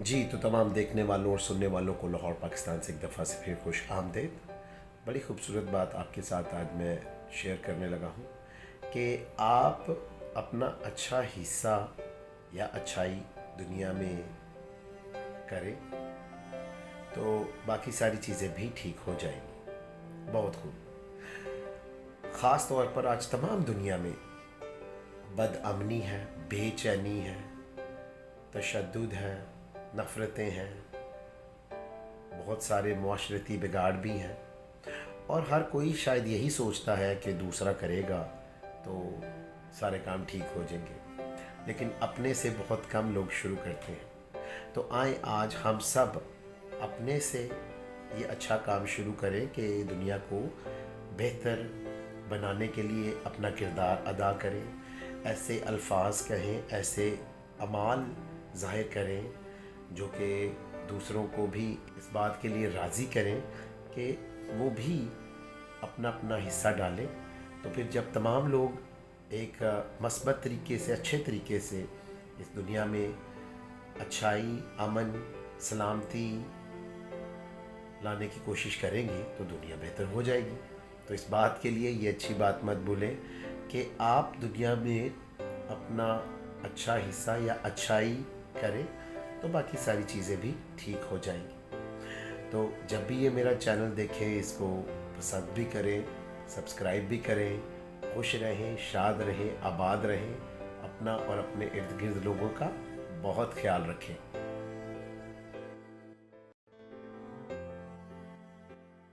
जी, तो तमाम देखने वालों और सुनने वालों को लाहौर पाकिस्तान से एक दफ़ा से फिर खुश आमदीद। बड़ी खूबसूरत बात आपके साथ आज मैं शेयर करने लगा हूँ कि आप अपना अच्छा हिस्सा या अच्छाई दुनिया में करें तो बाकी सारी चीज़ें भी ठीक हो जाएंगी। बहुत खूब। ख़ास तौर पर आज तमाम दुनिया में बदअमनी है, बेचैनी है, तशद्दुद है, नफ़रतें हैं, बहुत सारे मुआशरती बिगाड़ भी हैं और हर कोई शायद यही सोचता है कि दूसरा करेगा तो सारे काम ठीक हो जाएंगे, लेकिन अपने से बहुत कम लोग शुरू करते हैं। तो आए आज हम सब अपने से ये अच्छा काम शुरू करें कि दुनिया को बेहतर बनाने के लिए अपना किरदार अदा करें, ऐसे अल्फाज कहें, ऐसे अमाल ज़ाहिर करें जो कि दूसरों को भी इस बात के लिए राज़ी करें कि वो भी अपना अपना हिस्सा डालें। तो फिर जब तमाम लोग एक मस्बत तरीके से, अच्छे तरीके से इस दुनिया में अच्छाई, अमन, सलामती लाने की कोशिश करेंगे तो दुनिया बेहतर हो जाएगी। तो इस बात के लिए ये अच्छी बात मत भूलें कि आप दुनिया में अपना अच्छा हिस्सा या अच्छाई करें तो बाकी सारी चीज़ें भी ठीक हो जाएंगी। तो जब भी ये मेरा चैनल देखें, इसको पसंद भी करें, सब्सक्राइब भी करें। खुश रहें, शाद रहें, आबाद रहें। अपना और अपने इर्द गिर्द लोगों का बहुत ख्याल रखें।